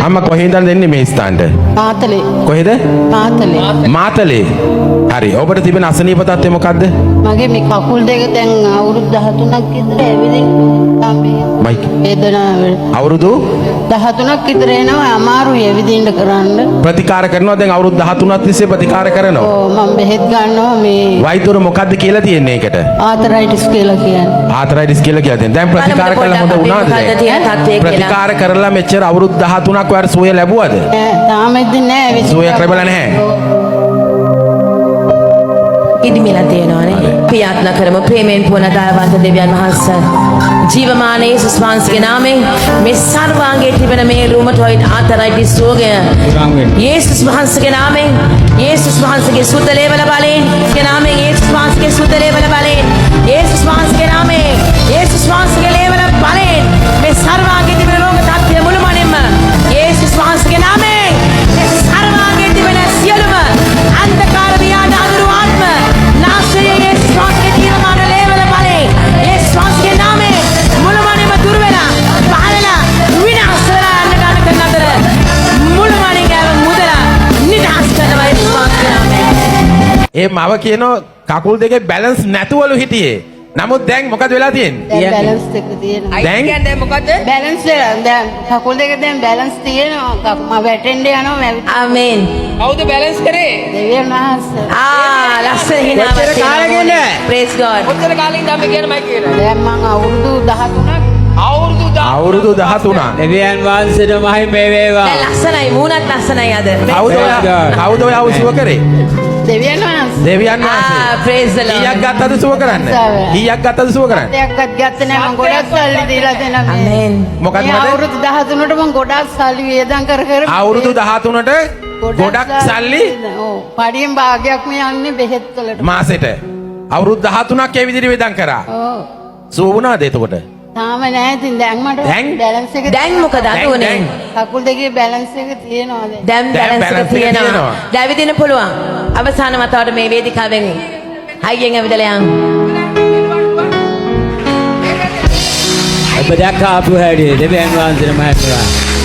අම්මා කොහෙන්ද දෙන්නේ මේ ස්ථානට? මාතලේ. කොහෙද? මාතලේ. මාතලේ. හරි. ඔබට තිබෙන අසනීප තත්ත්වය මොකද්ද? මගේ මේ කකුල් දෙක දැන් අවුරුදු 13ක් විතර ඇවිදින්න මයික්. වේදනාව. අවුරුදු 13ක් විතර එනවා අමාරුයි ඇවිදින්න කරන්න. ප්‍රතිකාර කරනවා දැන් අවුරුදු 13ක් තිස්සේ ප්‍රතිකාර කරනවා. ඔව් මම බෙහෙත් ගන්නවා මේ වෛද්‍යවරු මොකද්ද කියලා තියෙන්නේ ඒකට? ආතරයිටිස් කියලා කියන්නේ. ආතරයිටිස් කියලා කියන්නේ. දැන් ප්‍රතිකාර කළා හොඳ වුණාද දැන්? ප්‍රතිකාර කරලා මෙච්චර අවුරුදු 13ක් වාර සුවය ලැබුවද? තාම ඉදින් නෑ ඇවිදින්න. සුවයක් ලැබලා නැහැ. ඉදිමිලා තියෙනවානේ. ප්‍රියාත්න කරමු ප්‍රේමයෙන් පුවන දයාවන්ත දෙවියන් වහන්සේ. ජීවමාන යේසුස් වහන්සේගේ නාමයෙන් මේ සර්වාංගයේ තිබෙන මේ රුමටොයිඩ් ආතරයිටිස් රෝගය යේසුස් වහන්සේගේ නාමයෙන් යේසුස් වහන්සේගේ සුද්ධ ලේවල බලයෙන් ගේ නාමයෙන් යේසුස් වහන්සේගේ සුද්ධ ලේවල බලයෙන් යේසුස් වහන්සේගේ නාමයෙන් යේසුස් වහන්සේගේ ලේවල බලයෙන් මේ සර්වාංගයේ තිබෙන රෝග තත්ත්වය මුළුමනින්ම යේසුස් වහන්සේගේ නාමයෙන් මේ සර්වාංගයේ තිබෙන සියලුම අන්ධකාර වියාද අඳුරු ආත්ම නාසයේ යේසුස් වහන්සේගේ ජීවමාන ලේවල බලයෙන් යේසුස් වහන්සේගේ නාමයෙන් මුළුමනින්ම දුර වෙලා පහළලා විනාශ වෙලා යන්න ගන්න කරන අතර මුළුමනින් ගාව මුදලා නිදහස් කරනවා යේසුස් වහන්සේගේ නාමයෙන්. ඒ මව කියනවා කකුල් දෙකේ බැලන්ස් නැතුවලු හිටියේ. නමුත් දැන් මොකද වෙලා තියෙන්නේ? දැන් බැලන්ස් එක තියෙනවා. දැන් කියන්නේ මොකද? බැලන්ස් දැන් කකුල් දෙක දැන් බැලන්ස් තියෙනවා. මම වැටෙන්න යනවා මම. ආමේන්. කවුද බැලන්ස් කරේ? දෙවියන් වහන්සේ. ලස්සන හිනාවක් කොච්චර කාලෙකින්ද? ප්‍රේස් ගෝඩ්. කොච්චර කාලෙකින්ද අපි කියන මයික් එකට? දැන් මම අවුරුදු 13ක් අවුරුදු 13. දෙවියන් වහන්සේට මහිම වේවා. දැන් ලස්සනයි මූණත් ලස්සනයි අද. කවුද ඔය අවුසුව කරේ? දෙවියන් වහන්සේ. දෙවියන් වහන්සේ. ප්‍රේස් ද ලෝඩ්. කීයක් ගත්තද සුව කරන්න? කීයක් ගත්තද සුව කරන්න? දෙයක්වත් ගත්තේ නැහැ මම ගොඩක් සල්ලි දීලා දෙනවා. ආමේන්. මොකක්ද මේ මට? අවුරුදු 13ට මම ගොඩක් සල්ලි වේදම් කර අවුරුදු 13ට ගොඩක් සල්ලි ඔව් පඩියෙන් භාගයක් මේ යන්නේ බෙහෙත් වලට. මාසෙට. අවුරුදු 13ක් ඒ විදිහට වේදම් කරා. ඔව්. සුව වුණාද එතකොට? තාම නැහැ ඉතින් දැන් මට දැන්? බැලන්ස් එක දැන් මොකද අද උනේ? කකුල් දෙකේ බැලන්ස් එක තියෙනවා දැන්. දැන් දැන් බැලන්ස් එක balance එක තියෙනවා. තියෙනවා. දැවිදින්න පුළුවන්. අවසාන වතාවට මේ වේදිකාවෙන් හයියෙන් ඇවිදලා යන්න. ඔබ දැක්ක ආපු හැටි දෙවියන් වහන්සේට මහිම වේවා.